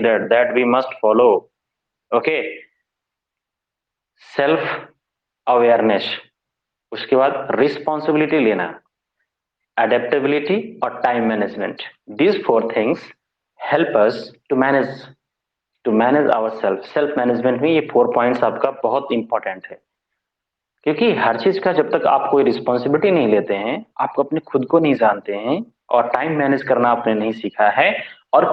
that we must follow. Okay, self awareness, उसके बाद responsibility लेना, एडेप्टेबिलिटी और time management. These four things help us to manage our self management में ये 4 points आपका बहुत इंपॉर्टेंट है. क्योंकि हर चीज का जब तक आप कोई रिस्पॉन्सिबिलिटी नहीं लेते हैं, आप अपने खुद को नहीं जानते हैं और टाइम मैनेज करना आपने नहीं सीखा है, और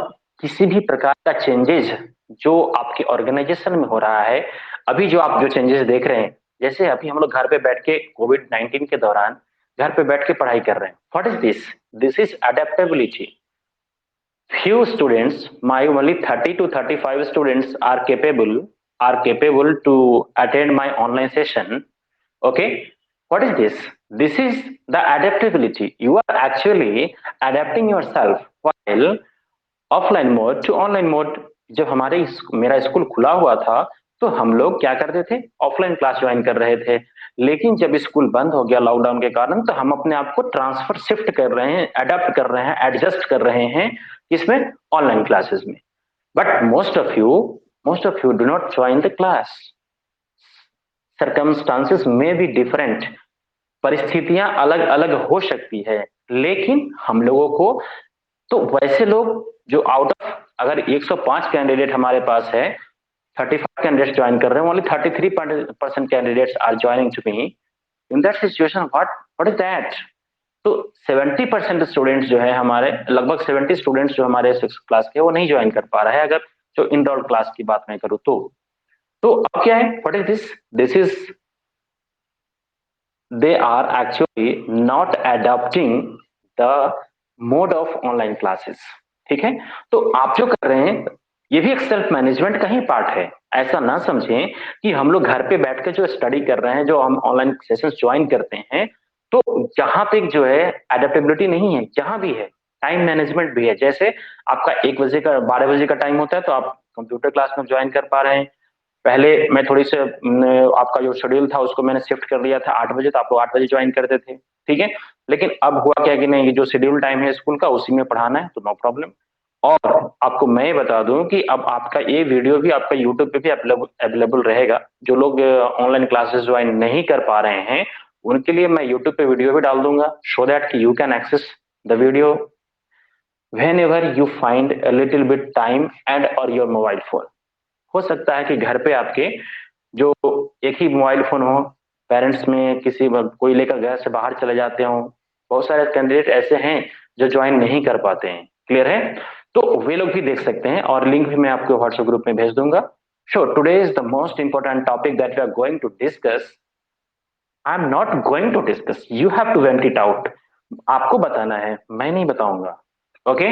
किसी भी प्रकार का चेंजेस जो आपके ऑर्गेनाइजेशन में हो रहा है, अभी जो आप जो चेंजेस देख रहे हैं, जैसे अभी हम लोग घर पे बैठ के कोविड-19 के दौरान घर पे बैठ के पढ़ाई कर रहे हैं. What is this? This is adaptability. Few students, my only 30 to 35 students are capable to attend my online session. Okay, what is this? This is the adaptability. You are actually adapting yourself while offline mode to online mode. जब मेरा school खुला हुआ था तो हम लोग क्या करते थे, ऑफलाइन क्लास ज्वाइन कर रहे थे. लेकिन जब स्कूल बंद हो गया लॉकडाउन के कारण, तो हम अपने आप को ट्रांसफर शिफ्ट कर रहे हैं, अडेप्ट कर रहे हैं, एडजस्ट कर रहे हैं किसमें, ऑनलाइन क्लासेस में. But most of you do not join the class. Circumstances में बी डिफरेंट, परिस्थितियां अलग अलग हो सकती है, लेकिन हम लोगों को, तो वैसे लोग जो आउट ऑफ, अगर 105 कैंडिडेट हमारे पास है, 35 कैंडिडेट्स ज्वाइन कर रहे हैं, only 33% candidates are joining to me. In that situation what is that? तो 70% स्टूडेंट्स जो है हमारे, लगभग 70 स्टूडेंट्स जो हमारे 6th क्लास के, वो नहीं ज्वाइन कर पा रहा है, अगर जो इनरोल क्लास की बात मैं करूँ तो अब क्या है, what is this? This is they are actually not adopting the mode of online classes. ठीक है, तो आप जो कर रहे हैं ये भी एक सेल्फ मैनेजमेंट का ही पार्ट है. ऐसा ना समझें कि हम लोग घर पे बैठ के जो स्टडी कर रहे हैं, जो हम ऑनलाइन सेशंस ज्वाइन करते हैं, तो जहां पे जो है एडेप्टेबिलिटी नहीं है, जहां भी है टाइम मैनेजमेंट भी है. जैसे आपका 1 बजे का 12 बजे का टाइम होता है, तो आप कंप्यूटर क्लास में ज्वाइन कर पा रहे हैं. पहले मैं थोड़ी से आपका जो शेड्यूल था उसको मैंने शिफ्ट कर लिया था 8 बजे, तो आप लोग 8 बजे ज्वाइन करते थे, ठीक है. लेकिन अब हुआ क्या कि नहीं, ये जो शेड्यूल टाइम है स्कूल का, उसी में पढ़ाना है, तो नो प्रॉब्लम. और आपको मैं बता दूं कि अब आपका ये वीडियो भी आपका यूट्यूब पे भी अवेलेबल रहेगा. जो लोग ऑनलाइन क्लासेस ज्वाइन नहीं कर पा रहे हैं, उनके लिए मैं यूट्यूब पे वीडियो भी डाल दूंगा, so that you can access the video whenever you find a little bit time and or your mobile phone. हो सकता है कि घर पे आपके जो एक ही मोबाइल फोन हो, पेरेंट्स में किसी कोई लेकर घर से बाहर चले जाते हो. बहुत सारे कैंडिडेट ऐसे हैं जो ज्वाइन नहीं कर पाते हैं. क्लियर है? तो वे लोग भी देख सकते हैं, और लिंक भी मैं आपको व्हाट्सएप ग्रुप में भेज दूंगा. So today is the most important topic that we are going to discuss. I am not going to discuss, you have to vent it out. आपको बताना है, मैं नहीं बताऊंगा. ओके,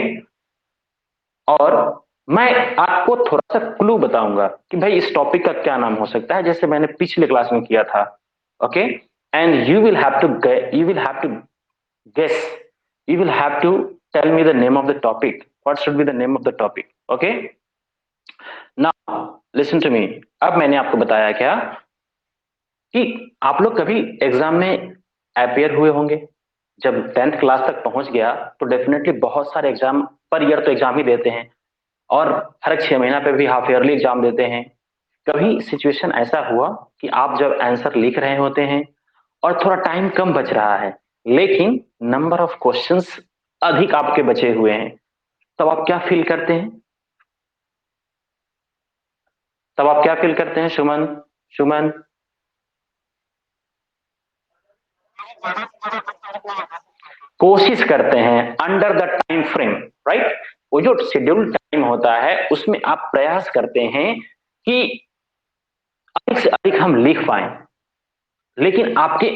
और मैं आपको थोड़ा सा क्लू बताऊंगा कि भाई इस टॉपिक का क्या नाम हो सकता है, जैसे मैंने पिछले क्लास में किया था. Okay, and you will have to guess, you will have to tell me the name of the topic. What should be the name of the topic? Okay, now listen to me. अब मैंने आपको बताया क्या कि आप लोग कभी exam में अपेयर हुए होंगे. जब 10th क्लास तक पहुंच गया तो डेफिनेटली बहुत सारे एग्जाम पर ईयर तो एग्जाम ही देते हैं, और हर 6 महीना पे भी हाफ ईयरली एग्जाम देते हैं. कभी सिचुएशन ऐसा हुआ कि आप जब आंसर लिख रहे होते हैं और थोड़ा टाइम कम बच रहा है, लेकिन नंबर ऑफ क्वेश्चंस अधिक आपके बचे हुए हैं, तब आप क्या फील करते हैं? तब आप क्या फील करते हैं, सुमन? सुमन, कोशिश करते हैं under the time frame, right? वो जो शेड्यूल टाइम होता है उसमें आप प्रयास करते हैं कि अधिक से अधिक हम लिख पाए. लेकिन आपके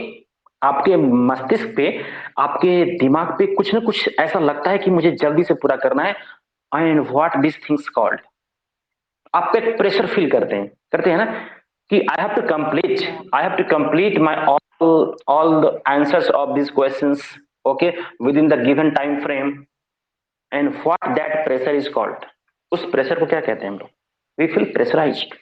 आपके मस्तिष्क पे, आपके दिमाग पे कुछ ना कुछ ऐसा लगता है कि मुझे जल्दी से पूरा करना है. And what this things called, आप पे प्रेशर फील करते हैं ना, कि I have to complete my all the answers of this questions, okay, within the given time frame. And what that pressure is called, उस pressure को क्या कहते हैं हम लोग? We feel pressurised.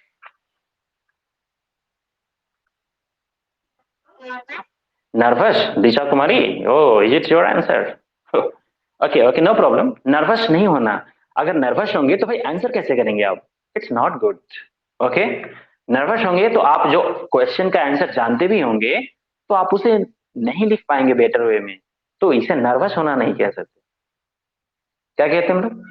Nervous, Disha Kumari? Oh, is it your answer? Okay okay, no problem, nervous नहीं होना. अगर नर्वस होंगे तो भाई आंसर कैसे करेंगे आप? It's not good. Okay, nervous होंगे तो आप जो क्वेश्चन का आंसर जानते भी होंगे तो आप उसे नहीं लिख पाएंगे बेटर वे में। तो इसे नर्वस होना नहीं कह सकते। क्या कहते हैं हम लोग?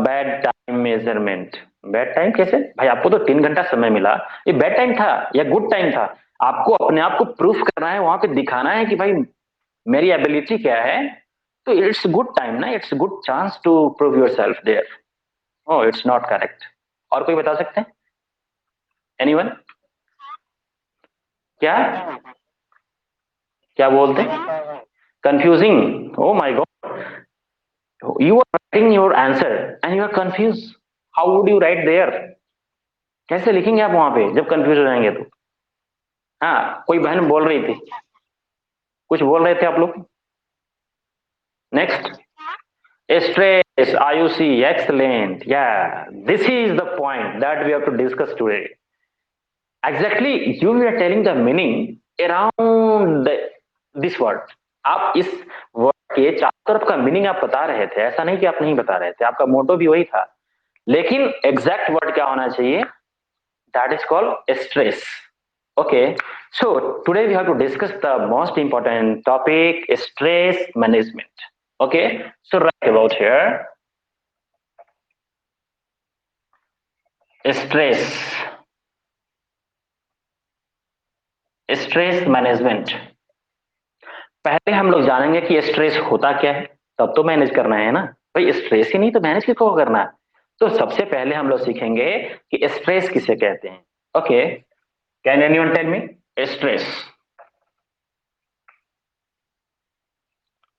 Bad time measurement. Bad time कैसे भाई? आपको तो 3 घंटा समय मिला, ये बैड टाइम था या गुड टाइम था? आपको अपने आप को प्रूफ करना है, वहां पे दिखाना है कि भाई मेरी एबिलिटी क्या है। तो इट्स गुड टाइम ना, it's good chance to prove yourself there. Oh it's not correct. और कोई बता सकते हैं? एनीवन? क्या? क्या बोलते हैं? Confusing? Oh my god, you are writing your answer and you are confuse. How would you write there? कैसे लिखेंगे आप वहां पे जब कंफ्यूज हो जाएंगे तो? हाँ, कोई बहन बोल रही थी, कुछ बोल रहे थे आप लोग। Next, stress, IUC, excellent. Yeah, this is the point that we have to discuss today. Exactly, you were telling the meaning around this word. आप इस वर्ड के चारों तरफ का मीनिंग आप बता रहे थे, ऐसा नहीं कि आप नहीं बता रहे थे, आपका मोटो भी वही था। लेकिन एग्जैक्ट वर्ड क्या होना चाहिए? That is called stress. Okay, so today we have to discuss the most important topic, stress management. Okay, so right about here, stress, stress management. पहले हम लोग जानेंगे कि स्ट्रेस होता क्या है, तब तो मैनेज करना है ना भाई। स्ट्रेस ही नहीं तो मैनेज किसको करना है? तो सबसे पहले हम लोग सीखेंगे कि स्ट्रेस किसे कहते हैं। Okay, can anyone tell me stress?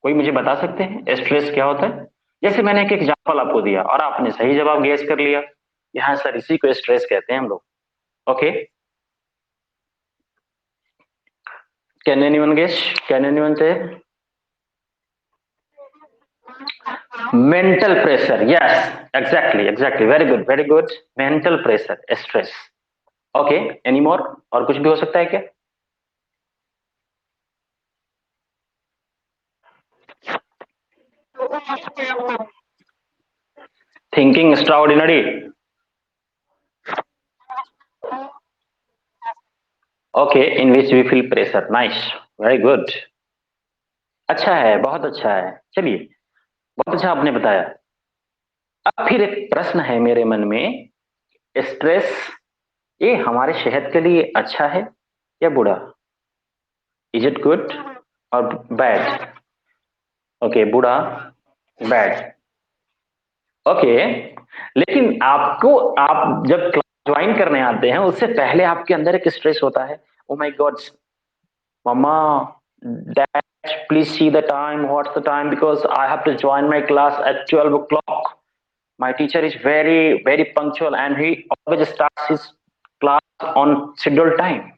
कोई मुझे बता सकते हैं स्ट्रेस क्या होता है? जैसे मैंने एक एग्जांपल आपको दिया और आपने सही जवाब गेस कर लिया, यहाँ सर इसी को स्ट्रेस कहते हैं हम लोग। Okay, can anyone guess? Can anyone say? Mental pressure, yes, exactly exactly, very good very good. Mental pressure, stress. Okay, any more? और कुछ भी हो सकता है क्या? Thinking extraordinary. Okay, in which we feel pressure, nice, very good. अच्छा है, बहुत अच्छा है। चलिए, बहुत अच्छा आपने बताया। अब फिर एक प्रश्न है मेरे मन में, स्ट्रेस ये हमारे सेहत के लिए अच्छा है या बुरा? इज इट गुड और बैड? ओके, बुरा, बैड। ओके, लेकिन आपको, आप जब क्लास ज्वाइन करने आते हैं उससे पहले आपके अंदर एक स्ट्रेस होता है। ओ my God mama, dad, please see the time, what's the time, because I have to join my class at 12 o'clock. My teacher is very punctual and he always starts his class on scheduled time.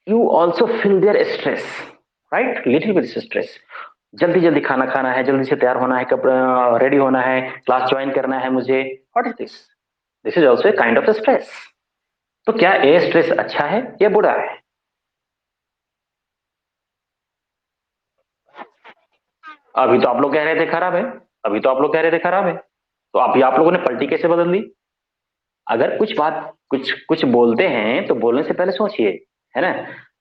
You also feel their stress, right? Little bit stress. जल्दी जल्दी खाना खाना है, जल्दी से तैयार होना है, कपड़ा रेडी होना है, क्लास ज्वाइन करना है मुझे। What is this? This is also a kind of stress. तो क्या ये स्ट्रेस अच्छा है या बुरा है? अभी तो आप लोग कह रहे थे खराब है। अभी तो आप लोग कह रहे थे खराब है। तो अभी आप लोगों ने पलटी कैसे बदल दी? अगर कुछ बात, कुछ कुछ बोलते हैं तो बोलने से पहले सोचिए, है ना?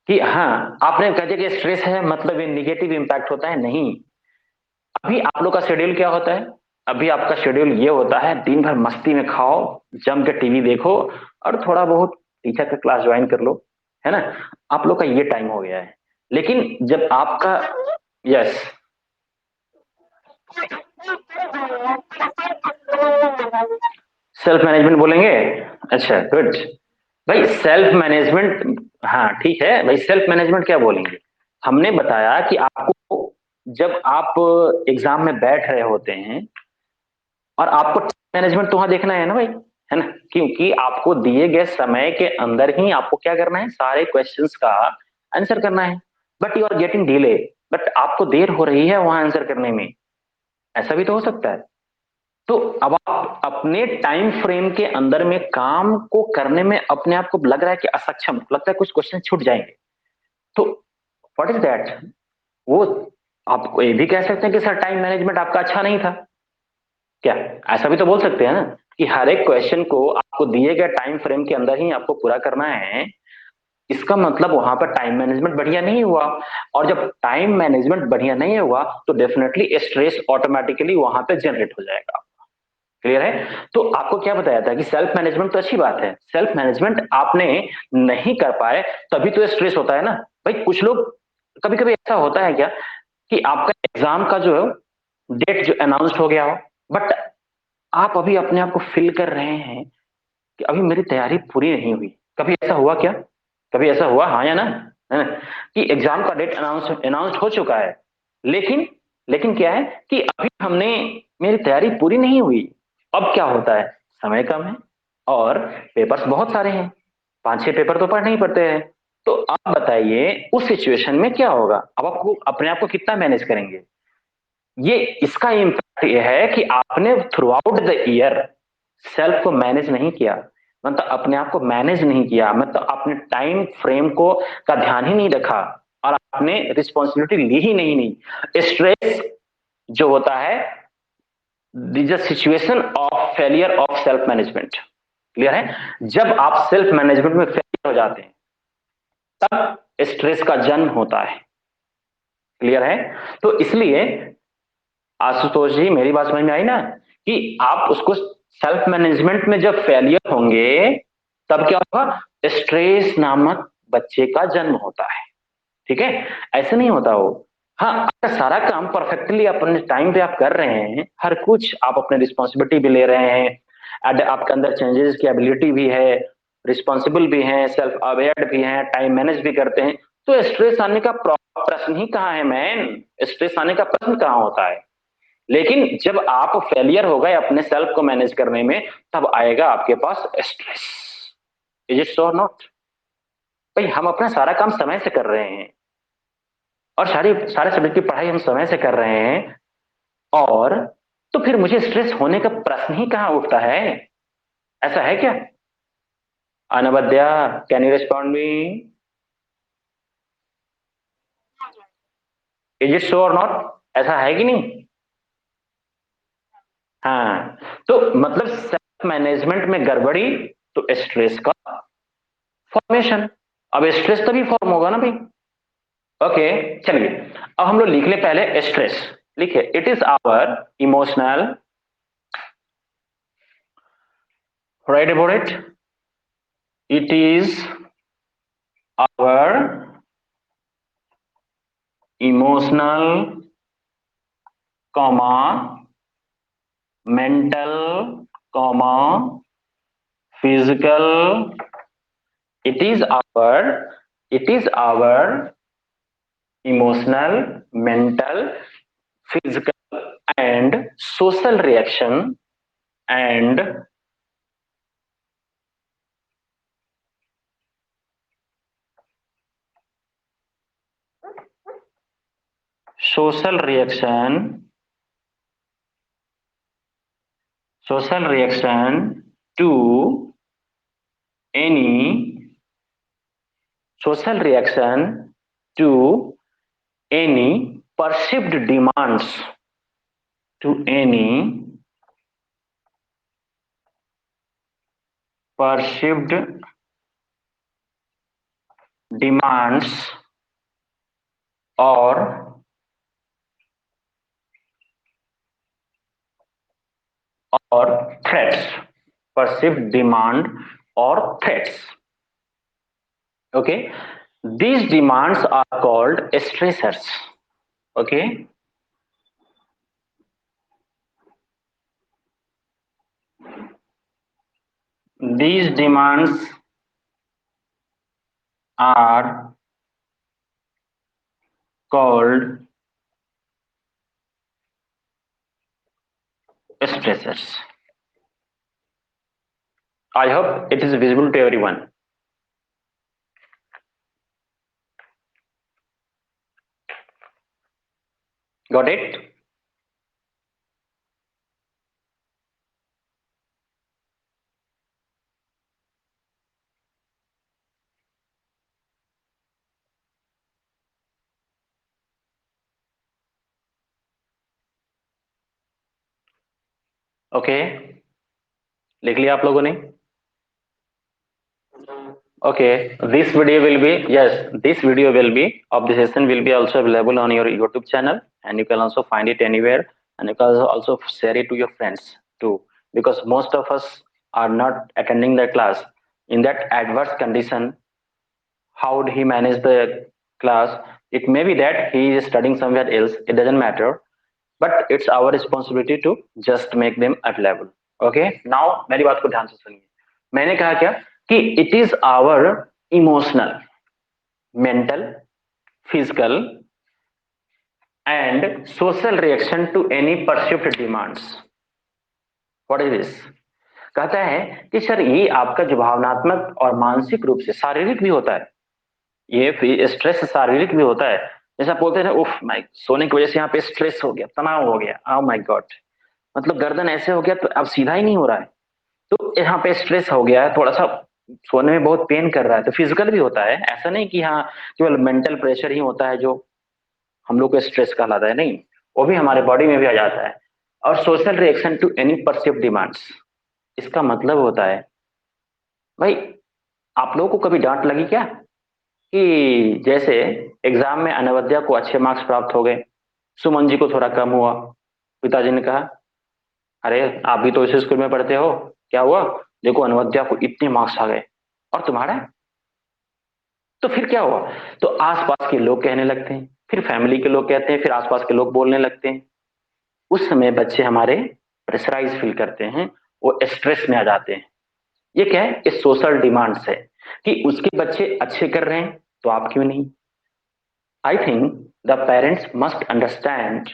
कि हाँ, आपने कह दिया कि स्ट्रेस है मतलब ये निगेटिव इंपैक्ट होता है, नहीं। अभी आप लोग का शेड्यूल क्या होता है? अभी आपका शेड्यूल ये होता है, दिन भर मस्ती में खाओ, जम के टीवी देखो और थोड़ा बहुत टीचर का क्लास ज्वाइन कर लो, है ना? आप लोग का ये टाइम हो गया है। लेकिन जब आपका, यस, सेल्फ मैनेजमेंट बोलेंगे? अच्छा, गुड। भाई सेल्फ मैनेजमेंट, हाँ ठीक है भाई, सेल्फ मैनेजमेंट क्या बोलेंगे? हमने बताया कि आपको जब आप एग्जाम में बैठ रहे होते हैं और आपको मैनेजमेंट तो वहां देखना है ना भाई, है ना? क्योंकि आपको दिए गए समय के अंदर ही आपको क्या करना है, सारे क्वेश्चंस का आंसर करना है। But you are getting delay, but आपको देर हो रही है वहां आंसर करने में। ऐसा भी तो हो सकता है। तो अब आप अपने टाइम फ्रेम के अंदर में काम को करने में अपने आप को लग रहा है कि असक्षम, लगता है कुछ क्वेश्चन छूट जाएंगे। तो व्हाट इज दैट? वो आप ये भी कह सकते हैं कि सर टाइम मैनेजमेंट आपका अच्छा नहीं था, क्या ऐसा भी तो बोल सकते हैं ना कि हर एक क्वेश्चन को आपको दिए गए टाइम फ्रेम के अंदर ही आपको पूरा करना है, इसका मतलब वहां पर टाइम मैनेजमेंट बढ़िया नहीं हुआ। और जब टाइम मैनेजमेंट बढ़िया नहीं हुआ तो डेफिनेटली स्ट्रेस ऑटोमेटिकली वहां पे जनरेट हो जाएगा। क्लियर है? तो आपको क्या बताया था कि सेल्फ मैनेजमेंट तो अच्छी बात है, सेल्फ मैनेजमेंट आपने नहीं कर पाए तभी तो स्ट्रेस होता है ना। भाई कुछ लोग, कभी कभी ऐसा होता है क्या कि आपका एग्जाम का जो है डेट जो अनाउंस हो गया हो, बट आप अभी अपने आप को फील कर रहे हैं कि अभी मेरी तैयारी पूरी नहीं हुई। कभी ऐसा हुआ क्या? कभी ऐसा हुआ, हाँ या ना? है ना? कि एग्जाम का डेट अनाउंस अनाउंस हो चुका है, लेकिन लेकिन क्या है कि अभी हमने, मेरी तैयारी पूरी नहीं हुई। अब क्या होता है, समय कम है और पेपर्स बहुत सारे हैं, 5-6 पेपर तो पढ़ने ही पड़ते हैं। तो आप बताइए उस सिचुएशन में क्या होगा, अब आपको अपने आप को कितना मैनेज करेंगे? ये इसका इम्पैक्ट ये है कि आपने through out the year self को मैनेज नहीं किया, मतलब अपने आप को मैनेज नहीं किया, मतलब अपने टाइम फ्रेम को का ध्यान ही नहीं रखा और आपने रिस्पॉन्सिबिलिटी ली ही नहीं। स्ट्रेस जो होता है this a situation of failure of self management. Clear है? जब आप सेल्फ मैनेजमेंट में फेलियर हो जाते हैं तब स्ट्रेस का जन्म होता है। क्लियर है? तो इसलिए आशुतोष जी, मेरी बात समझ में आई ना कि आप उसको सेल्फ मैनेजमेंट में जब फेलियर होंगे तब क्या होगा, स्ट्रेस नामक बच्चे का जन्म होता है। ठीक है? ऐसे नहीं होता वो। हाँ, आपका सारा काम परफेक्टली अपने टाइम पे आप कर रहे हैं, हर कुछ आप अपने रिस्पॉन्सिबिलिटी भी ले रहे हैं, आपके अंदर चेंजेस की एबिलिटी भी है, रिस्पॉन्सिबल भी हैं, सेल्फ अवेयर भी हैं, टाइम मैनेज भी करते हैं, तो स्ट्रेस आने का प्रश्न ही कहाँ है मैन? स्ट्रेस आने का प्रश्न कहाँ होता है? लेकिन जब आप फेलियर हो गए अपने सेल्फ को मैनेज करने में, तब आएगा आपके पास stress. Is it so not? भाई हम अपना सारा काम समय से कर रहे हैं और सारे सब्जेक्ट की पढ़ाई हम समय से कर रहे हैं, और तो फिर मुझे स्ट्रेस होने का प्रश्न ही कहां उठता है? ऐसा है क्या? Anavadya, can you respond me? Is it so और नॉट? ऐसा है कि नहीं? हाँ, तो मतलब सेल्फ मैनेजमेंट में गड़बड़ी तो स्ट्रेस का फॉर्मेशन। अब स्ट्रेस तभी फॉर्म होगा ना भाई। ओके, चलिए अब हम लोग लिख ले पहले स्ट्रेस। लिखिए, it is our emotional, write about it, it is our emotional, comma, mental, comma, physical. It is our emotional, mental, physical, and social reaction and social reaction, social reaction to any social reaction to any perceived demands, to any perceived demands or threats, perceived demand or threats. Okay, these demands are called stressors. Okay, these demands are called stressors. I hope it is visible to everyone. Got it? Okay, लिख लिया आप लोगों ने? Okay, this video will be, yes, this video will be of the session will be also available on your YouTube channel, and you can also find it anywhere, and you can also share it to your friends too, because most of us are not attending the class. In that adverse condition, how would he manage the class? It may be that he is studying somewhere else, it doesn't matter, but it's our responsibility to just make them available. Okay, now मेरी बात को ध्यान से सुनिए। मैंने कहा क्या कि it is our emotional, mental, physical and social reaction to any perceived demands. What is this? कहता है कि सर ये आपका जो भावनात्मक और मानसिक रूप से शारीरिक भी होता है, ये स्ट्रेस शारीरिक भी होता है। जैसा बोलते हैं उफ माय, सोने की वजह से यहाँ पे स्ट्रेस हो गया, तनाव हो गया, ओ माय गॉड, मतलब गर्दन ऐसे हो गया तो अब सीधा ही नहीं हो रहा है, तो यहाँ पे स्ट्रेस हो गया है, थोड़ा सा सोने में बहुत पेन कर रहा है, तो फिजिकल भी होता है। ऐसा नहीं कि हाँ केवल मेंटल प्रेशर ही होता है जो हम लोग को स्ट्रेस कहलाता है, नहीं, वो भी हमारे बॉडी में भी आ जाता है। और social reaction to any perceived demands, इसका मतलब होता है भाई, आप लोगों को कभी डांट लगी क्या कि जैसे एग्जाम में अनवद्या को अच्छे मार्क्स प्राप्त हो गए, सुमन जी को थोड़ा कम हुआ, पिताजी ने कहा अरे आप भी तो इसी स्कूल में पढ़ते हो, क्या हुआ, देखो अनवद्या को इतने मार्क्स आ गए और तुम्हारा, तो फिर क्या हुआ, तो आसपास के लोग कहने लगते हैं, फिर फैमिली के लोग कहते हैं, फिर आसपास के लोग बोलने लगते हैं। उस समय बच्चे हमारे प्रेशराइज फील करते हैं, वो स्ट्रेस में आ जाते हैं। ये क्या है, इस सोशल डिमांड्स है कि उसके बच्चे अच्छे कर रहे हैं तो आप क्यों नहीं। I think the parents must understand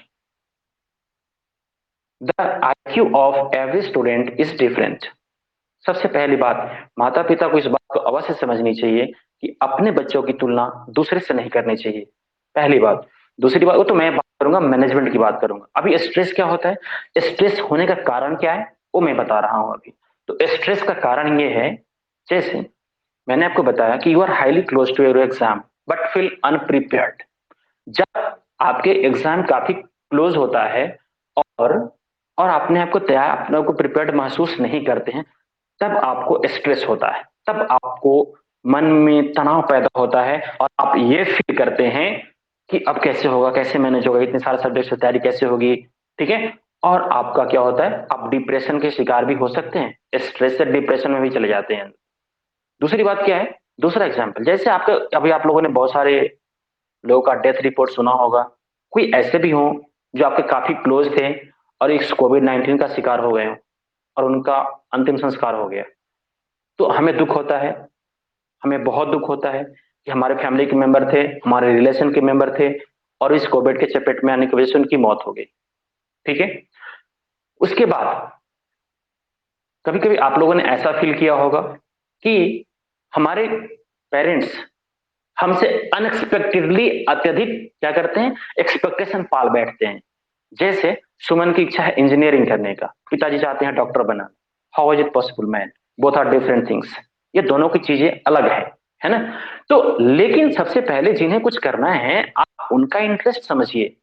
the IQ of every student is different. सबसे पहली बात, माता पिता को इस बात को अवश्य समझनी चाहिए कि अपने बच्चों की तुलना दूसरे से नहीं करनी चाहिए, पहली बात। दूसरी बात, वो तो मैं बात करूंगा मैनेजमेंट की बात करूंगा, अभी स्ट्रेस क्या होता है, स्ट्रेस होने का कारण क्या है वो मैं बता रहा हूं अभी। तो स्ट्रेस का कारण ये है, जैसे मैंने आपको बताया कि you are highly close to your exam but feel unprepared. जब आपके एग्जाम काफी क्लोज होता है और और अपने आप को तैयार, अपने आप को प्रिपेयर्ड महसूस नहीं करते हैं, तब आपको स्ट्रेस होता है, तब आपको मन में तनाव पैदा होता है और आप ये फील करते हैं कि अब कैसे होगा, कैसे मैनेज होगा, इतने सारे सब्जेक्ट से तैयारी कैसे होगी, ठीक है। और आपका क्या होता है, आप डिप्रेशन के शिकार भी हो सकते हैं, स्ट्रेस से डिप्रेशन में भी चले जाते हैं। दूसरी बात क्या है, दूसरा एग्जाम्पल, जैसे आपका अभी आप लोगों ने बहुत सारे लोगों का डेथ रिपोर्ट सुना होगा, कोई ऐसे भी हो जो आपके काफी क्लोज थे और इस कोविड-19 का शिकार हो गए हो और उनका अंतिम संस्कार हो गया, तो हमें दुख होता है, हमें बहुत दुख होता है कि हमारे फैमिली के मेंबर थे, हमारे रिलेशन के मेंबर थे और इस कोविड के चपेट में आने की वजह से उनकी मौत हो गई, ठीक है। उसके बाद कभी कभी आप लोगों ने ऐसा फील किया होगा कि हमारे पेरेंट्स हमसे अनएक्सपेक्टेडली अत्यधिक क्या करते हैं, एक्सपेक्टेशन पाल बैठते हैं। जैसे सुमन की इच्छा है इंजीनियरिंग करने का, पिताजी चाहते हैं डॉक्टर बना। How is it possible man, both are different things, ये दोनों की चीजें अलग है ना। तो लेकिन सबसे पहले जिन्हें कुछ करना है, आप उनका इंटरेस्ट समझिए,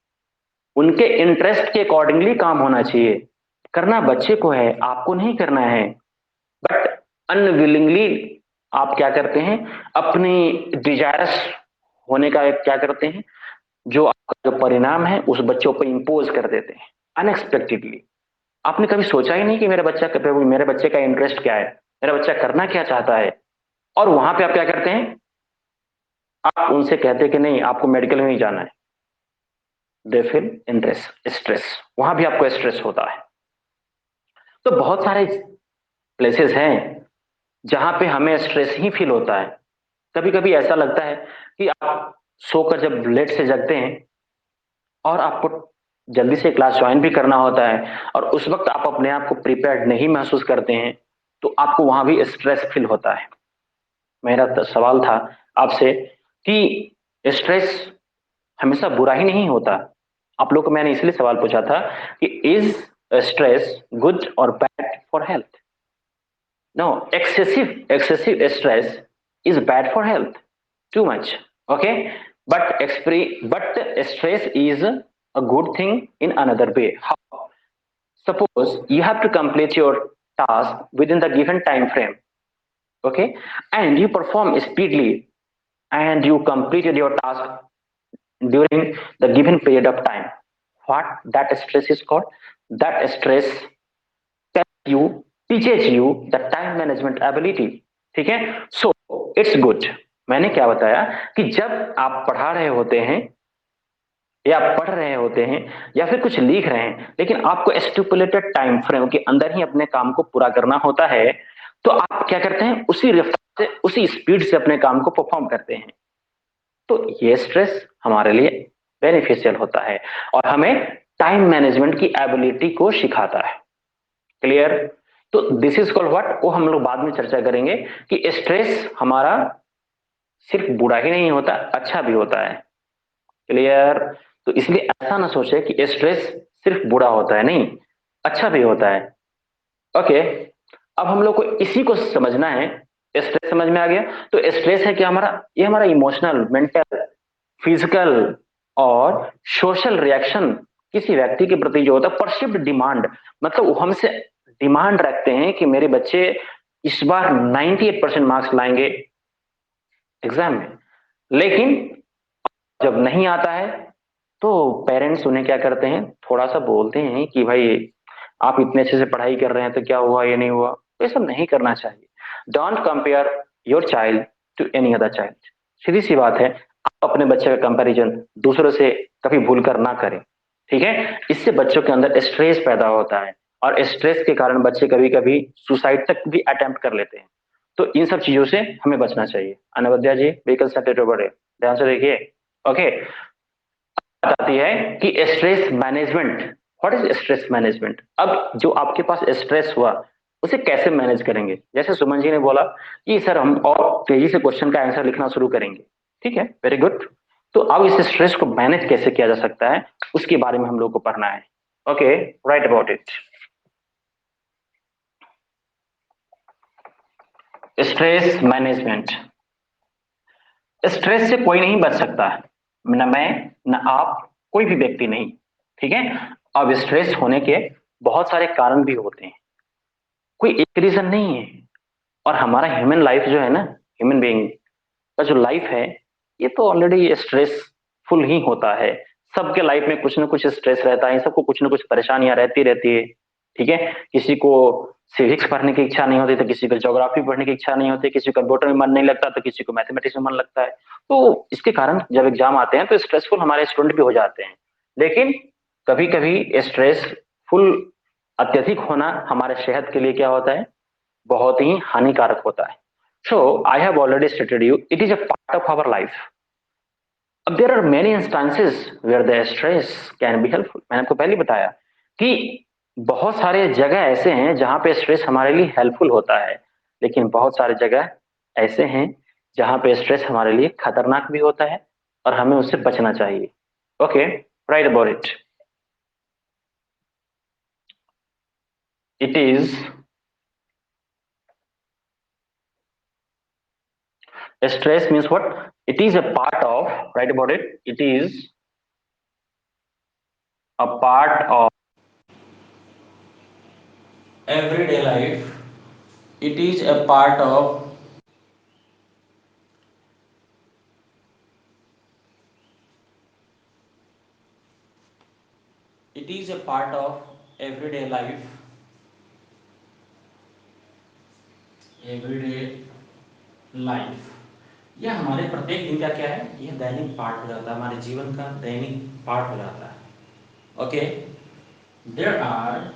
उनके इंटरेस्ट के अकॉर्डिंगली काम होना चाहिए। करना बच्चे को है, आपको नहीं करना है, बट अनविलिंगली आप क्या करते हैं, अपनी डिजायरस होने का क्या करते हैं, जो आपका जो परिणाम है उस बच्चों पर इंपोज कर देते हैं अनएक्सपेक्टेडली। आपने कभी सोचा ही नहीं कि मेरे बच्चे का इंटरेस्ट क्या है, मेरा बच्चा करना क्या चाहता है, और वहां पे आप क्या करते हैं, आप उनसे कहते हैं कि नहीं आपको मेडिकल में ही जाना है। दे फील इंटरेस्ट स्ट्रेस, वहां भी आपको स्ट्रेस होता है। तो बहुत सारे प्लेसेस हैं जहां पे हमें स्ट्रेस ही फील होता है। कभी कभी ऐसा लगता है कि आप सोकर जब लेट से जगते हैं और आपको जल्दी से क्लास ज्वाइन भी करना होता है और उस वक्त आप अपने आप को प्रिपेयर्ड नहीं महसूस करते हैं, तो आपको वहां भी स्ट्रेस फील होता है। मेरा सवाल था आपसे कि स्ट्रेस हमेशा बुरा ही नहीं होता। आप लोग को मैंने इसलिए सवाल पूछा था कि इज स्ट्रेस गुड और bad for health. No, excessive stress is bad for health. Too much. Okay, but stress is a good thing in another way. How? suppose you have to complete your task within the given time frame, okay, and you perform speedily and you completed your task during the given period of time. What that stress is called? That stress tells you, teaches you the time management ability. ठीक है, so it's good. मैंने क्या बताया कि जब आप पढ़ा रहे होते हैं या पढ़ रहे होते हैं या फिर कुछ लिख रहे हैं, लेकिन आपको स्टिपुलेटेड टाइम फ्रेम के अंदर ही अपने काम को पूरा करना होता है, तो आप क्या करते हैं, उसी रफ्तार से उसी स्पीड से अपने काम को परफॉर्म करते हैं। तो ये स्ट्रेस हमारे लिए बेनिफिशियल होता है और हमें टाइम मैनेजमेंट की एबिलिटी को सिखाता है। क्लियर? तो दिस इज कॉल्ड व्हाट, वो हम लोग बाद में चर्चा करेंगे कि स्ट्रेस हमारा सिर्फ बुरा ही नहीं होता, अच्छा भी होता है। क्लियर? तो इसलिए ऐसा ना सोचे कि स्ट्रेस सिर्फ बुरा होता है, नहीं, अच्छा भी होता है। ओके, अब हम लोग को इसी को समझना है। स्ट्रेस समझ में आ गया? तो स्ट्रेस है कि हमारा, ये हमारा इमोशनल, मेंटल, फिजिकल और सोशल रिएक्शन किसी व्यक्ति के प्रति जो होता है, परसिव्ड डिमांड, मतलब वो हमसे डिमांड रखते हैं कि मेरे बच्चे इस बार 98% मार्क्स लाएंगे एग्जाम में, लेकिन जब नहीं आता है तो पेरेंट्स उन्हें क्या करते हैं, थोड़ा सा बोलते हैं कि भाई आप इतने अच्छे से पढ़ाई कर रहे हैं तो क्या हुआ, ये नहीं हुआ। तो ये सब नहीं करना चाहिए। Don't compare your child to any other child. सीधी सी बात है, आप अपने बच्चे का कंपैरिजन दूसरों से कभी भूल कर ना करें। ठीक है, इससे बच्चों के अंदर स्ट्रेस पैदा होता है और स्ट्रेस के कारण बच्चे कभी कभी सुसाइड तक भी अटेम्प्ट कर लेते हैं। तो इन सब चीजों से हमें बचना चाहिए। अनवद्या जी, व्हीकल सेपरेटर बड़े ध्यान से देखिए। ओके, बताती है कि stress management, what is stress management. अब जो आपके पास स्ट्रेस हुआ उसे कैसे मैनेज करेंगे, जैसे सुमन जी ने बोला कि सर हम और तेजी से क्वेश्चन का आंसर लिखना शुरू करेंगे। ठीक है, वेरी गुड। तो अब इस स्ट्रेस को मैनेज कैसे किया जा सकता है, उसके बारे में हम लोग को पढ़ना है। Okay, right about it. Stress management. Stress से कोई नहीं बच सकता, न मैं, न आप, कोई भी व्यक्ति नहीं। ठीक है, अब स्ट्रेस होने के बहुत सारे कारण भी होते हैं, कोई एक रीजन नहीं है। और हमारा ह्यूमन लाइफ जो है ना, ह्यूमन बीइंग का जो लाइफ है, ये तो ऑलरेडी स्ट्रेसफुल ही होता है। सबके लाइफ में कुछ ना कुछ स्ट्रेस रहता है, सबको कुछ ना कुछ परेशानियां रहती रहती है। ठीक है, किसी को सिविक्स पढ़ने की इच्छा नहीं होती तो किसी को ज्योग्राफी पढ़ने की इच्छा नहीं होती, किसी को कंप्यूटर में मन नहीं लगता तो किसी को मैथमेटिक्स में मन लगता है। तो इसके कारण जब एग्जाम आते हैं तो स्ट्रेसफुल हमारे स्टूडेंट भी हो जाते हैं। लेकिन कभी कभी स्ट्रेसफुल अत्यधिक होना हमारे सेहत के लिए क्या होता है, बहुत ही हानिकारक होता है। So I have already stated you, it is a part of our life. अब there are many instances where the stress can be helpful. मैंने आपको पहले बताया कि बहुत सारे जगह ऐसे हैं जहां पे स्ट्रेस हमारे लिए हेल्पफुल होता है, लेकिन बहुत सारे जगह ऐसे हैं जहां पे स्ट्रेस हमारे लिए खतरनाक भी होता है और हमें उससे बचना चाहिए। Okay, right about it. It is, stress means what? It is a part of, write about it. It is a part of everyday life. It is a part of, it is a part of everyday life. everyday life यह हमारे प्रत्येक दिन का क्या है, यह दैनिक part हो जाता है, हमारे जीवन का दैनिक पार्ट हो जाता है। Okay, there are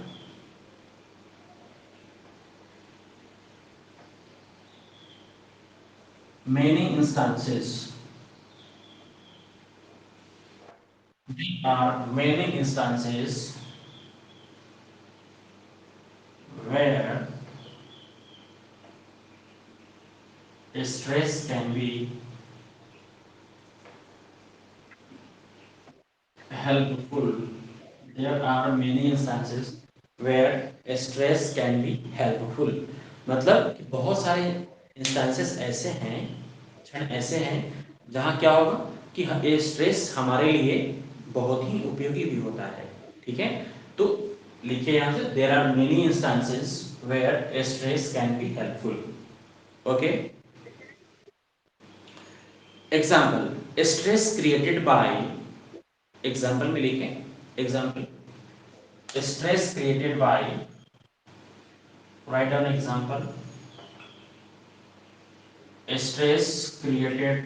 many instances, there are many instances where stress can be helpful. There are many instances where stress can be helpful. मतलब कि बहुत सारे इंस्टेंसेस ऐसे हैं, क्षण ऐसे हैं जहाँ क्या होगा कि ये स्ट्रेस हमारे लिए बहुत ही उपयोगी भी होता है। ठीक है, तो लिखिए यहां से, there are many instances where stress can be helpful. Okay, example, stress created by, example में लिखें, example, stress created by, write down example, stress created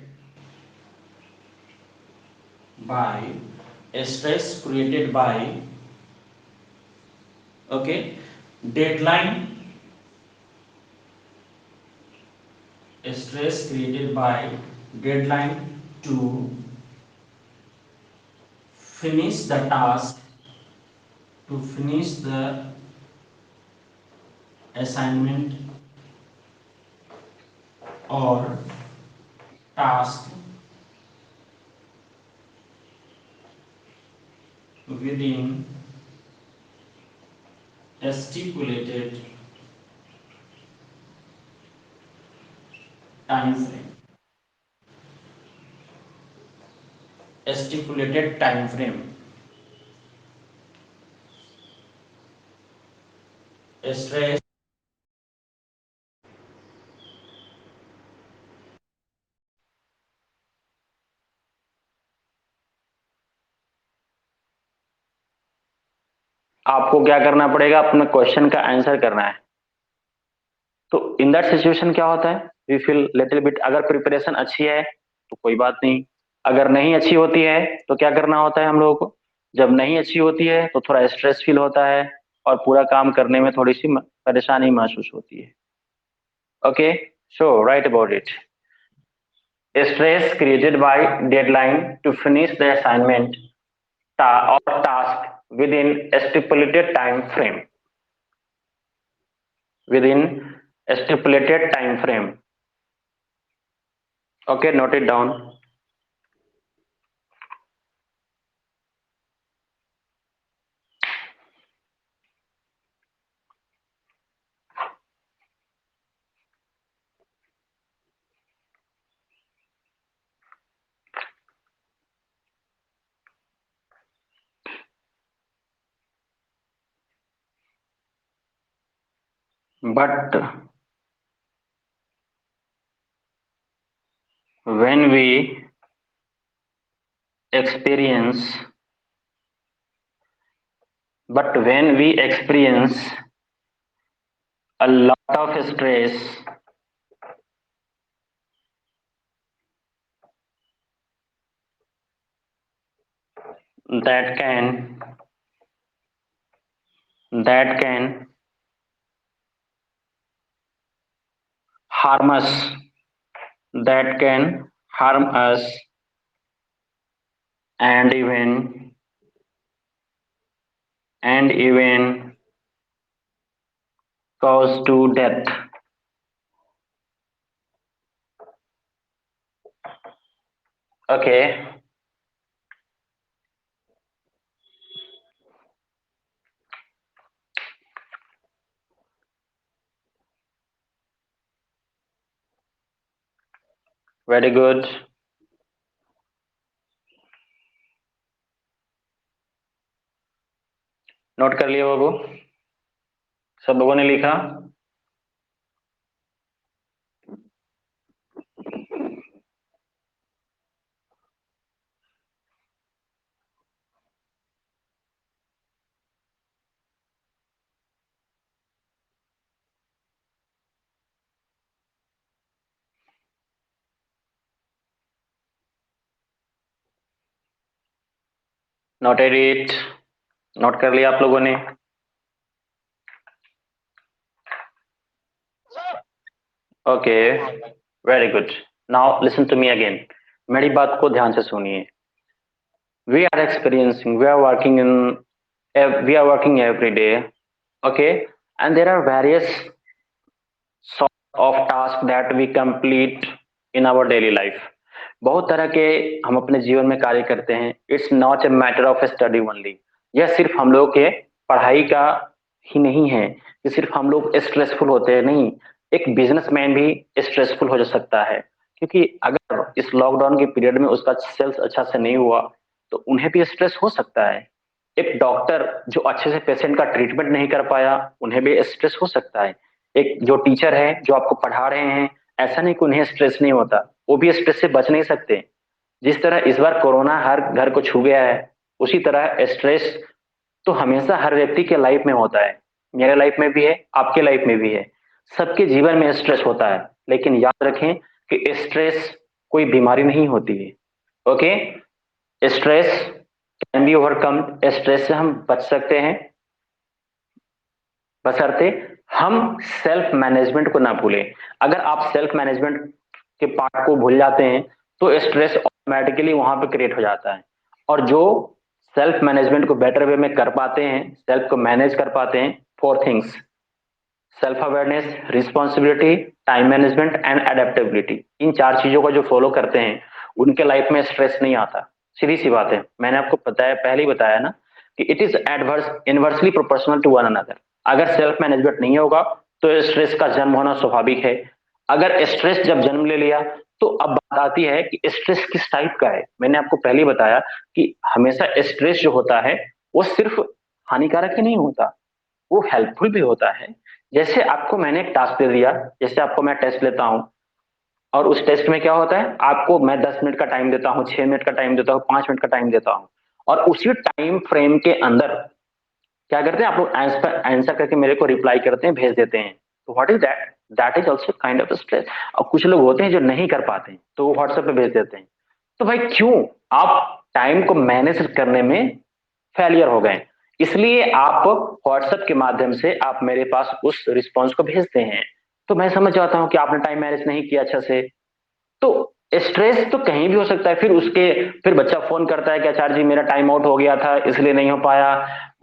by, stress created by, okay, deadline, stress created by deadline to finish the task, to finish the assignment or task within a stipulated time frame, a stipulated time frame. Stress, आपको क्या करना पड़ेगा, अपने question का answer करना है. तो इन that situation क्या होता है, वी फील लिटिल बिट. अगर प्रिपरेशन अच्छी है तो कोई बात नहीं, अगर नहीं अच्छी होती है तो क्या करना होता है हम लोगों को, जब नहीं अच्छी होती है तो थोड़ा स्ट्रेस फील होता है और पूरा काम करने में थोड़ी सी परेशानी महसूस होती है. Okay, so write about it. Stress created by deadline to finish the assignment or task within a stipulated time frame, within a stipulated time frame. Okay, note it down. But when we experience, but when we experience a lot of stress, that can that can harm us, that can harm us, and even cause to death. Okay, very good. Note कर लिया बाबू, सब लोगों ने लिखा. Noted it, note कर लिया आप लोगों ने. Okay, very good. Now listen to me again. मेरी बात को ध्यान से सुनिए. We are experiencing, we are working every day. Okay, and there are various sort of task that we complete in our daily life. बहुत तरह के हम अपने जीवन में कार्य करते हैं. It's not a matter of study only. यह सिर्फ हम लोग के पढ़ाई का ही नहीं है कि सिर्फ हम लोग स्ट्रेसफुल होते हैं, नहीं. एक बिजनेसमैन भी स्ट्रेसफुल हो सकता है, क्योंकि अगर इस लॉकडाउन के पीरियड में उसका सेल्स अच्छा से नहीं हुआ तो उन्हें भी स्ट्रेस हो सकता है. एक डॉक्टर जो अच्छे से पेशेंट का ट्रीटमेंट नहीं कर पाया, उन्हें भी स्ट्रेस हो सकता है। एक जो टीचर है जो आपको पढ़ा रहे हैं, ऐसा नहीं कि उन्हें स्ट्रेस नहीं होता, वो भी स्ट्रेस से बच नहीं सकते। जिस तरह इस बार कोरोना हर घर को छू गया है, उसी तरह स्ट्रेस तो हमेशा हर व्यक्ति के लाइफ में होता है। मेरे लाइफ में भी है, आपके लाइफ में भी है। सबके जीवन में स्ट्रेस होता है, लेकिन याद रखें कि स्ट्रेस कोई बीमारी नहीं होती है। Okay, stress can be overcome. Stress से हम बच सकते हैं, बशर्ते हम सेल्फ मैनेजमेंट को ना भूलें। अगर आप सेल्फ मैनेजमेंट के पार्ट को भूल जाते हैं तो स्ट्रेस ऑटोमेटिकली वहां पे क्रिएट हो जाता है। और जो सेल्फ मैनेजमेंट को बेटर वे में कर पाते हैं, सेल्फ को मैनेज कर पाते हैं, four things: self awareness, responsibility, time management and adaptability. इन चार चीजों को जो फॉलो करते हैं उनके लाइफ में स्ट्रेस नहीं आता। सीधी सी बात है, मैंने आपको बताया, पहले ही बताया ना कि it is adverse inversely proportional to one another. अगर सेल्फ मैनेजमेंट नहीं होगा तो स्ट्रेस का जन्म होना स्वाभाविक है। अगर स्ट्रेस जब जन्म ले लिया तो अब बात आती है कि स्ट्रेस किस टाइप का है। मैंने आपको पहले ही बताया कि हमेशा स्ट्रेस जो होता है वो सिर्फ हानिकारक ही नहीं होता, वो हेल्पफुल भी होता है। जैसे आपको मैंने एक टास्क दे दिया, जैसे आपको मैं टेस्ट लेता हूं और उस टेस्ट में क्या होता है, आपको मैं 10 मिनट का टाइम देता हूँ, 6 मिनट का टाइम देता हूँ, 5 मिनट का टाइम देता हूँ, और उसी टाइम फ्रेम के अंदर क्या करते हैं आप लोग, आंसर आंसर करके मेरे को रिप्लाई करते हैं, भेज देते हैं। तो what is that? That is also kind of stress. और कुछ लोग होते हैं जो नहीं कर पाते हैं तो वो व्हाट्सएप पे भेज देते हैं। तो भाई क्यों? आप टाइम को मैनेज करने में फेलियर हो गए, इसलिए आप व्हाट्सएप के माध्यम से आप मेरे पास उस रिस्पॉन्स को भेजते हैं। तो मैं समझ जाता हूं कि आपने टाइम मैनेज नहीं किया अच्छा से। तो स्ट्रेस तो कहीं भी हो सकता है। फिर बच्चा फोन करता है कि आचार्य जी मेरा टाइम आउट हो गया था इसलिए नहीं हो पाया।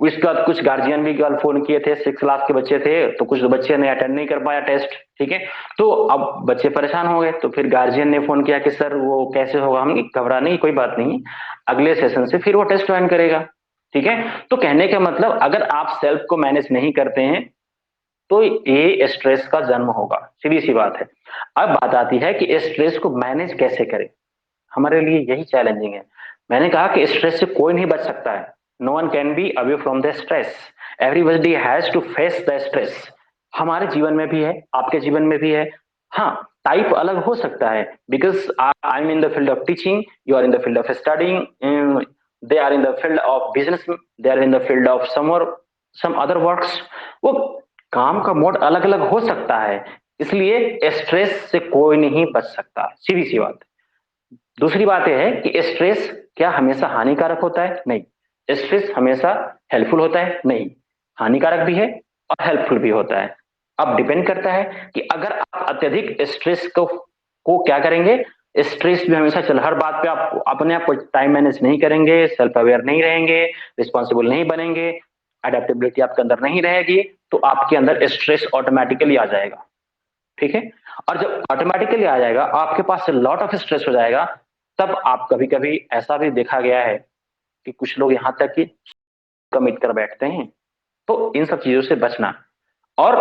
इसके बाद कुछ गार्जियन भी कल फोन किए थे, 6 क्लास के बच्चे थे, तो कुछ बच्चे ने अटेंड नहीं कर पाया टेस्ट, ठीक है। तो अब बच्चे परेशान हो गए, तो फिर गार्जियन ने फोन किया कि सर वो कैसे होगा। हम घबराने की कोई बात नहीं, अगले सेशन से फिर वो टेस्ट ज्वाइन करेगा, ठीक है। तो कहने का मतलब, अगर आप सेल्फ को मैनेज नहीं करते हैं तो ये स्ट्रेस का जन्म होगा, सीधी सी बात है। अब बात आती है कि स्ट्रेस को मैनेज कैसे करें। हमारे लिए यही चैलेंजिंग है। मैंने कहा कि स्ट्रेस से कोई नहीं बच सकता है। No one can be away from the stress, everybody has to face the stress. हमारे जीवन में भी है, आपके जीवन में भी है। हाँ, टाइप अलग हो सकता है, because I am in the field of teaching, you are in the field of studying, they are in the field of business, they are in the field of some other works. वो काम का mode अलग अलग हो सकता है, इसलिए stress से कोई नहीं बच सकता, सीधी सी बात। दूसरी बात यह है कि स्ट्रेस क्या हमेशा हानिकारक होता है? नहीं। स्ट्रेस हमेशा हेल्पफुल होता है? नहीं। हानिकारक भी है और हेल्पफुल भी होता है। अब डिपेंड करता है कि अगर आप अत्यधिक स्ट्रेस को क्या करेंगे। स्ट्रेस भी हमेशा चल, हर बात पे आप अपने आप को टाइम मैनेज नहीं करेंगे, सेल्फ अवेयर नहीं रहेंगे, रिस्पॉन्सिबल नहीं बनेंगे, अडेप्टेबिलिटी आपके अंदर नहीं रहेगी, तो आपके अंदर स्ट्रेस ऑटोमेटिकली आ जाएगा, ठीक है। और जब ऑटोमेटिकली आ जाएगा, आपके पास लॉट ऑफ स्ट्रेस हो जाएगा, तब आप कभी कभी ऐसा भी देखा गया है कि कुछ लोग यहां तक कि कमिट कर बैठते हैं। तो इन सब चीजों से बचना। और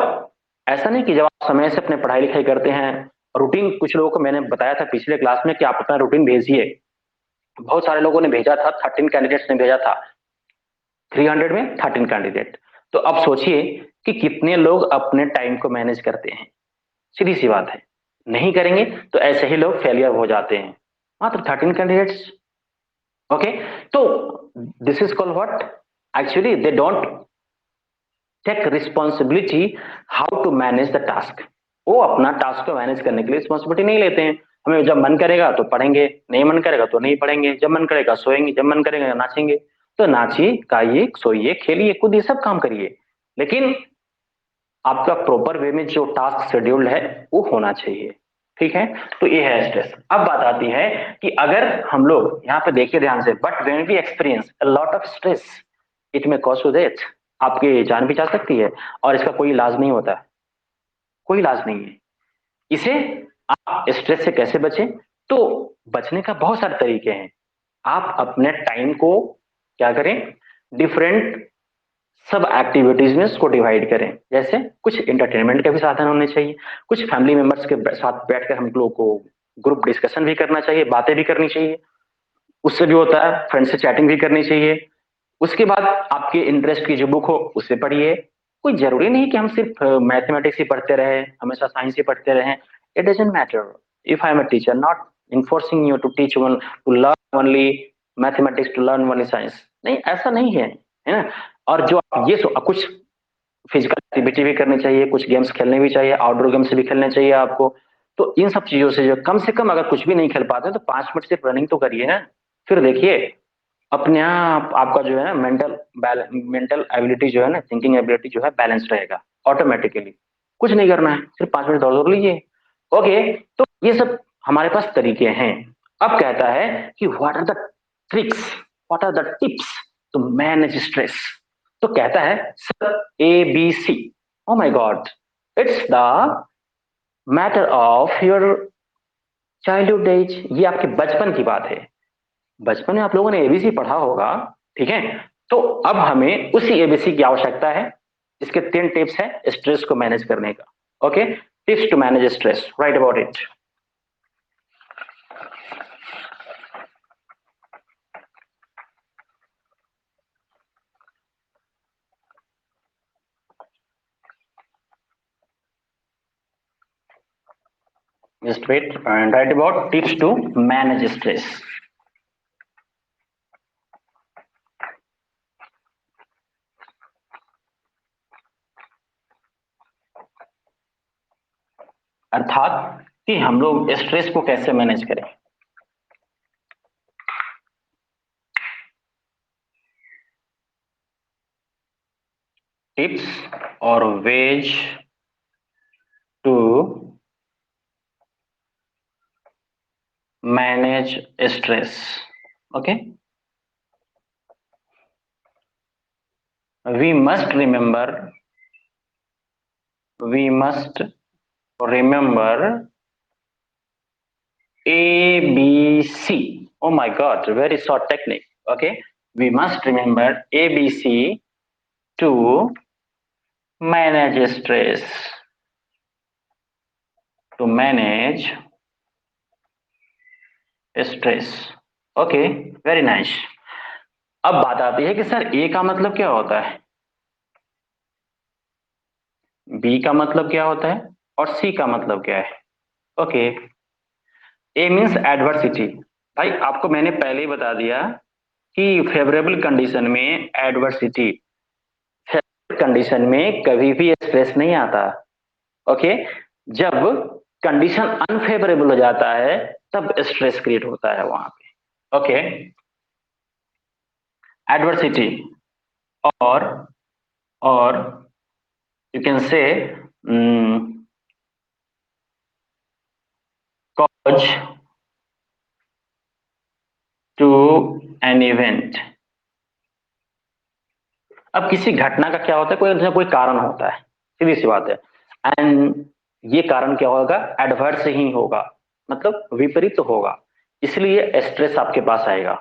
ऐसा नहीं कि जब आप समय से अपने पढ़ाई लिखाई करते हैं, रूटीन, कुछ लोगों को मैंने बताया था पिछले क्लास में कि आप अपना रूटीन भेजिए। बहुत सारे लोगों ने भेजा था, 13 कैंडिडेट्स ने भेजा था, 300 में 13 कैंडिडेट। तो अब सोचिए कि कितने लोग अपने टाइम को मैनेज करते हैं। सीधी सी बात है, नहीं करेंगे तो ऐसे ही लोग फेलियर हो जाते हैं। मात्र 13 कैंडिडेट्स। ओके, तो this is called what, actually they don't take responsibility how to manage the task. वो अपना टास्क को मैनेज करने के लिए रिस्पॉन्सिबिलिटी नहीं लेते हैं। हमें जब मन करेगा तो पढ़ेंगे, नहीं मन करेगा तो नहीं पढ़ेंगे, जब मन करेगा सोएंगे, जब मन करेगा नाचेंगे। तो नाचिए, गाइए, सोइए, खेलिए, कूदिए, सब काम करिए, लेकिन आपका प्रॉपर वे में जो टास्क शेड्यूल्ड है वो होना चाहिए, ठीक है। तो ये है स्ट्रेस। अब बात आती है कि अगर हम लोग यहाँ पे देखिए ध्यान से, but when we experience a lot of stress it may cause to death. आपकी जान भी जा सकती है और इसका कोई इलाज नहीं होता है, कोई इलाज नहीं है। इसे आप स्ट्रेस से कैसे बचें? तो बचने का बहुत सारे तरीके हैं। आप अपने टाइम को क्या करें, डिफरेंट सब एक्टिविटीज में उसको डिवाइड करें। जैसे कुछ इंटरटेनमेंट के भी साधन होने चाहिए, कुछ फैमिली मेंबर्स के साथ बैठकर हम लोग को ग्रुप डिस्कशन भी करना चाहिए, बातें भी करनी चाहिए, उससे भी होता है, फ्रेंड से चैटिंग भी करनी चाहिए। उसके बाद आपके इंटरेस्ट की जो बुक हो उसे पढ़िए। कोई जरूरी नहीं कि हम सिर्फ मैथमेटिक्स ही पढ़ते रहे, हमेशा साइंस ही पढ़ते रहे। It doesn't matter if I am a teacher not enforcing you to teach one to learn only mathematics, to learn only science. नहीं, ऐसा नहीं है ना। और जो ये कुछ फिजिकल एक्टिविटी भी करनी चाहिए, कुछ गेम्स खेलने भी चाहिए, आउटडोर गेम्स भी खेलने चाहिए आपको। तो इन सब चीजों से जो कम से कम अगर कुछ भी नहीं खेल पाते तो 5 मिनट सिर्फ रनिंग तो करिए ना। फिर देखिए अपने आप आपका जो है ना मेंटल एबिलिटी जो है ना, थिंकिंग एबिलिटी जो है बैलेंस रहेगा ऑटोमेटिकली। कुछ नहीं करना है, सिर्फ 5 मिनट दौड़ लीजिए। ओके, तो ये सब हमारे पास तरीके हैं। अब कहता है कि what are the tricks, what are the tips to manage stress. तो कहता है sir ABC। Oh my god, it's the matter of your childhood age. ये आपके बचपन की बात है। बचपन में आप लोगों ने ABC पढ़ा होगा, ठीक है। तो अब हमें उसी ABC की आवश्यकता है। इसके 3 टिप्स है स्ट्रेस को मैनेज करने का। Okay, tips to manage stress, write about it. Just wait and write about tips to manage stress. अर्थात कि हम लोग स्ट्रेस को कैसे मैनेज करें। टिप्स और ways to manage stress. Okay, we must remember we must remember ABC. Oh my god, very short technique. Okay, we must remember ABC to manage stress, to manage stress. Okay, very nice. अब बात आती है कि sir A का मतलब क्या होता है, B का मतलब क्या होता है और C का मतलब क्या है। Okay, A means adversity. भाई आपको मैंने पहले ही बता दिया कि फेवरेबल कंडीशन में एडवर्सिटी, कंडीशन में कभी भी स्ट्रेस नहीं आता। ओके, जब कंडीशन अनफेवरेबल हो जाता है तब स्ट्रेस क्रिएट होता है वहां पे। ओके, एडवर्सिटी और और you can say cause to an event. अब किसी घटना का क्या होता है, कोई कोई कारण होता है, सीधी सी बात है। एंड ये कारण क्या होगा, एडवर्स ही होगा, मतलब विपरीत होगा, इसलिए स्ट्रेस आपके पास आएगा।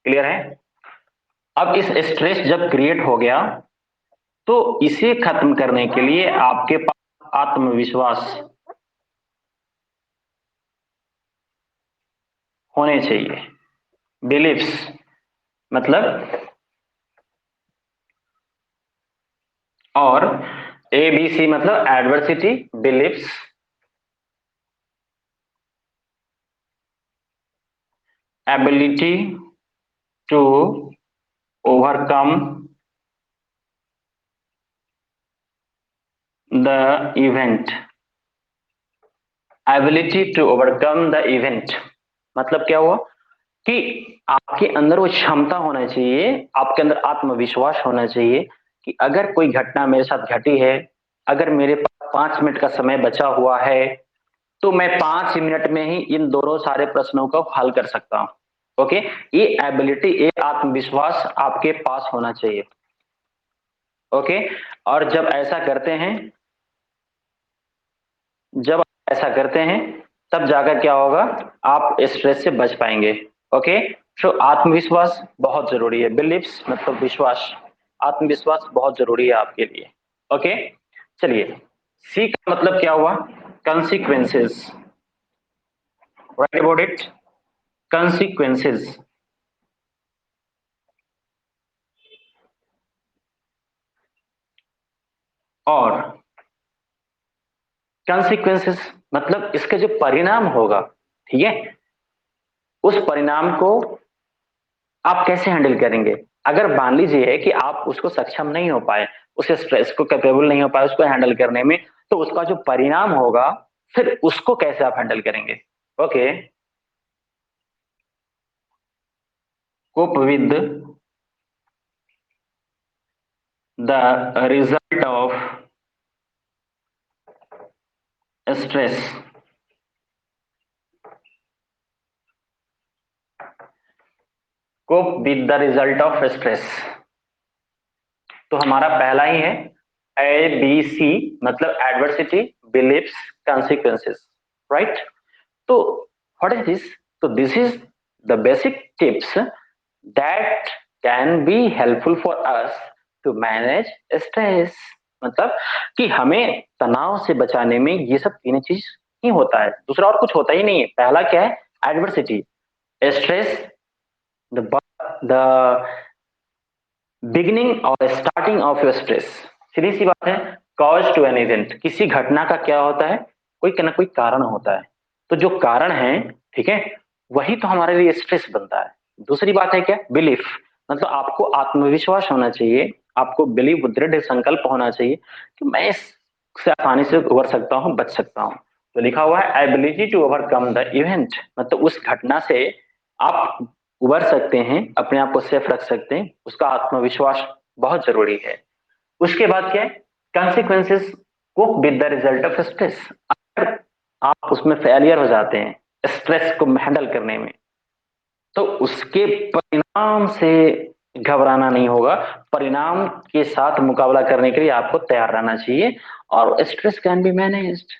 क्लियर है। अब इस स्ट्रेस जब क्रिएट हो गया तो इसे खत्म करने के लिए आपके पास आत्मविश्वास होने चाहिए। बिलीफ्स मतलब, और ABC मतलब adversity, beliefs, ability to overcome the event. Ability to overcome the event मतलब क्या हुआ कि आपके अंदर वो क्षमता होना चाहिए, आपके अंदर आत्मविश्वास होना चाहिए कि अगर कोई घटना मेरे साथ घटी है, अगर मेरे पास 5 मिनट का समय बचा हुआ है तो मैं 5 मिनट में ही इन दोनों सारे प्रश्नों को हल कर सकता हूं। ओके, ये एबिलिटी, ये आत्मविश्वास आपके पास होना चाहिए। ओके, और जब ऐसा करते हैं, जब ऐसा करते हैं तब जाकर क्या होगा, आप स्ट्रेस से बच पाएंगे। ओके, तो आत्मविश्वास बहुत जरूरी है। बिलीव्स मतलब विश्वास, आत्मविश्वास बहुत जरूरी है आपके लिए। ओके, चलिए, सी का मतलब क्या हुआ, consequences, right about it, consequences. और कंसिक्वेंसेस मतलब इसके जो परिणाम होगा, ठीक है, उस परिणाम को आप कैसे हैंडल करेंगे। अगर मान लीजिए कि आप उसको सक्षम नहीं हो पाए, उस स्ट्रेस को कैपेबल नहीं हो पाए उसको हैंडल करने में, तो उसका जो परिणाम होगा फिर उसको कैसे आप हैंडल करेंगे। Okay, cope with the result of stress. Cope with the result of stress, तो हमारा पहला ही है ABC, मतलब एडवर्सिटी, बिलीफ्स, कॉन्सिक्वेंसेस, राइट। तो व्हाट इज दिस, तो this is the basic tips that can be helpful for us to manage stress. मतलब कि हमें तनाव से बचाने में ये सब तीन चीज ही होता है, दूसरा और कुछ होता ही नहीं है। पहला क्या है, एडवर्सिटी, स्ट्रेस, द बिगिनिंग और स्टार्टिंग ऑफ योर स्ट्रेस। सीधी सी बात है, कॉज टू एन इवेंट, किसी घटना का क्या होता है, कोई ना कोई कारण होता है। तो जो कारण है, ठीक है, वही तो हमारे लिए स्ट्रेस बनता है। दूसरी बात है क्या, बिलीफ, मतलब आपको आत्मविश्वास होना चाहिए, आपको बिलीव, दृढ़ संकल्प होना चाहिए कि मैं इससे आसानी से उबर सकता हूँ, बच सकता हूँ। तो लिखा हुआ है ability to overcome the event, मतलब उस घटना से आप उबर सकते हैं, अपने आप को सेफ रख सकते हैं, उसका आत्मविश्वास बहुत जरूरी है। उसके बाद क्या है, consequences, cope with the result of stress. अगर आप उसमें फेलियर हो जाते हैं स्ट्रेस को हैंडल करने में, तो उसके परिणाम से घबराना नहीं होगा, परिणाम के साथ मुकाबला करने के लिए आपको तैयार रहना चाहिए, और stress can be managed.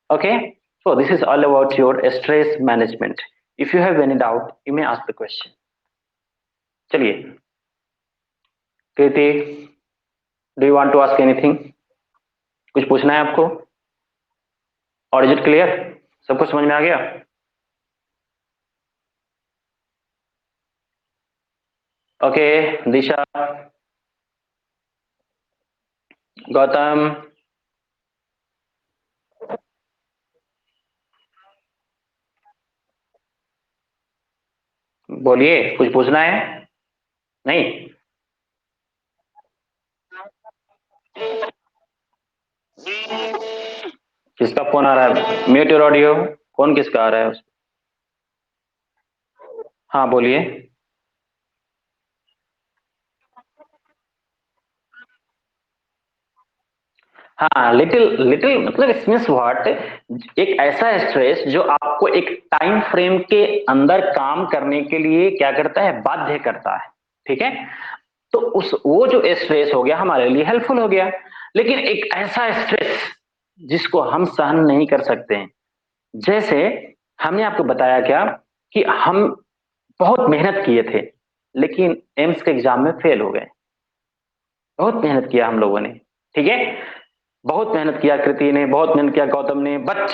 Okay, so this is all about your stress management. If you have any doubt you may ask the question. चलिए, Kriti, do you want to ask anything, कुछ पूछना है आपको, और इज इट क्लियर, सब कुछ समझ में आ गया। ओके, दिशा, गौतम, बोलिए, कुछ पूछना है, नहीं। किसका फोन आ रहा है, म्यूट योर ऑडियो, फोन किसका आ रहा है। हाँ बोलिए। हाँ, लिटिल लिटिल मतलब इट मींस व्हाट, एक ऐसा स्ट्रेस जो आपको एक टाइम फ्रेम के अंदर काम करने के लिए क्या करता है, बाध्य करता है, ठीक है। तो उस वो जो स्ट्रेस हो गया हमारे लिए हेल्पफुल हो गया। लेकिन एक ऐसा स्ट्रेस जिसको हम सहन नहीं कर सकते हैं, जैसे हमने आपको बताया क्या कि हम बहुत मेहनत किए थे लेकिन एम्स के एग्जाम में फेल हो गए। बहुत मेहनत किया हम लोगों ने, ठीक है, बहुत मेहनत किया, कृति ने बहुत मेहनत किया, गौतम ने, बट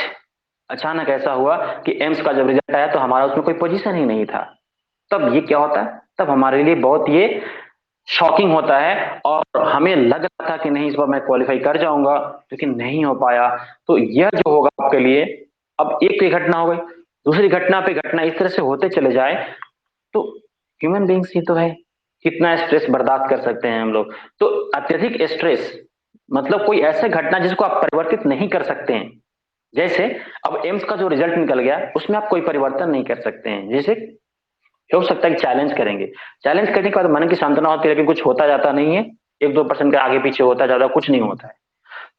अचानक ऐसा हुआ कि एम्स का जब रिजल्ट आया तो हमारा उसमें कोई पोजीशन ही नहीं था। तब ये क्या होता है, तब हमारे लिए बहुत ये शॉकिंग होता है, और हमें लग रहा था कि नहीं इस बार मैं क्वालिफाई कर जाऊंगा, लेकिन नहीं हो पाया। तो यह जो होगा आपके लिए, अब एक ही घटना हो गई, दूसरी घटना पे घटना इस तरह से होते चले जाए, तो ह्यूमन बींग्स ही तो है, कितना स्ट्रेस बर्दाश्त कर सकते हैं हम लोग। तो अत्यधिक स्ट्रेस मतलब कोई ऐसा घटना जिसको आप परिवर्तित नहीं कर सकते हैं। जैसे अब एम्स का जो रिजल्ट निकल गया उसमें आप कोई परिवर्तन नहीं कर सकते हैं। जैसे हो सकता है कि चैलेंज करेंगे, चैलेंज करने के बाद मन की सांत्वना होती है लेकिन कुछ होता जाता नहीं है, 1-2% का आगे पीछे होता जाता, कुछ नहीं होता है।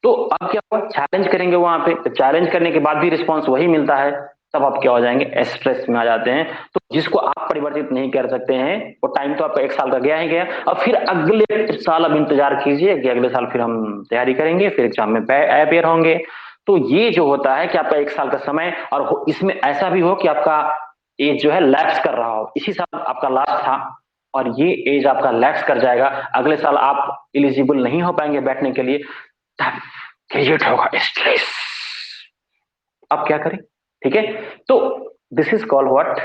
तो अब क्या हुआ, चैलेंज करेंगे वहां पे, तो चैलेंज करने के बाद भी रिस्पॉन्स वही मिलता है, तब आप क्या हो जाएंगे, स्ट्रेस में आ जाते हैं। तो जिसको आप परिवर्तित नहीं कर सकते हैं, वो टाइम तो आपका 1 साल का गया ही गया। अब फिर अगले साल अब इंतजार कीजिए कि अगले साल फिर हम तैयारी करेंगे, फिर एग्जाम में अपेयर होंगे। तो ये जो होता है कि आपका 1 साल का समय, और इसमें ऐसा भी हो कि आपका एज जो है लैप्स कर रहा हो, इसी साल आपका लास्ट था और ये एज आपका लैप्स कर जाएगा, अगले साल आप एलिजिबल नहीं हो पाएंगे बैठने के लिए, तब क्रिएट होगा स्ट्रेस। अब क्या करें, ठीक है। तो दिस इज कॉल्ड व्हाट,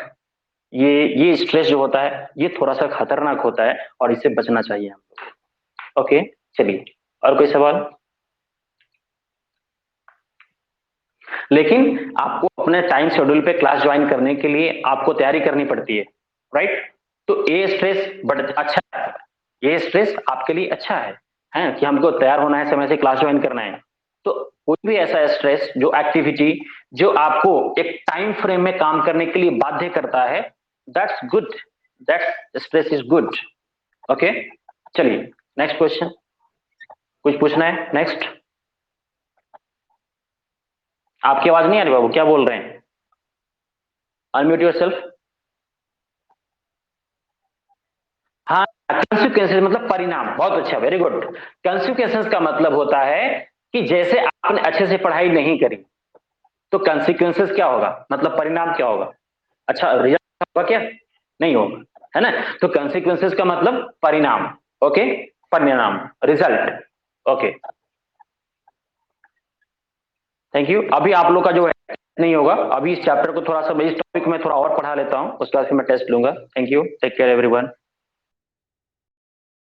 ये स्ट्रेस जो होता है ये थोड़ा सा खतरनाक होता है और इससे बचना चाहिए हम। ओके, चलिए, और कोई सवाल। लेकिन आपको अपने टाइम शेड्यूल पे क्लास ज्वाइन करने के लिए आपको तैयारी करनी पड़ती है, राइट? तो ये स्ट्रेस बट अच्छा है, ये स्ट्रेस आपके लिए अच्छा है कि हमको तैयार होना है, समय से क्लास ज्वाइन करना है। तो कोई भी ऐसा स्ट्रेस जो एक्टिविटी जो आपको एक टाइम फ्रेम में काम करने के लिए बाध्य करता है, that's good, that stress is good. Okay, चलिए नेक्स्ट क्वेश्चन, कुछ पूछना है नेक्स्ट? आपकी आवाज नहीं आ रही बाबू, क्या बोल रहे हैं? Unmute yourself. हाँ, कंसिक्वेंसेस मतलब परिणाम, बहुत अच्छा, वेरी गुड। कंसिक्वेंसेस का मतलब होता है कि जैसे आपने अच्छे से पढ़ाई नहीं करी तो कंसिक्वेंसेस क्या होगा, मतलब परिणाम क्या होगा? अच्छा रिजल्ट होगा क्या? नहीं होगा, है ना? तो कंसिक्वेंसेस का मतलब परिणाम। ओके, परिणाम, रिजल्ट। Okay, thank you. अभी आप लोग का जो है नहीं होगा, अभी इस चैप्टर को थोड़ा सा, इस टॉपिक में थोड़ा और पढ़ा लेता हूँ, उसके बाद फिर मैं टेस्ट लूंगा। Thank you, take care everyone.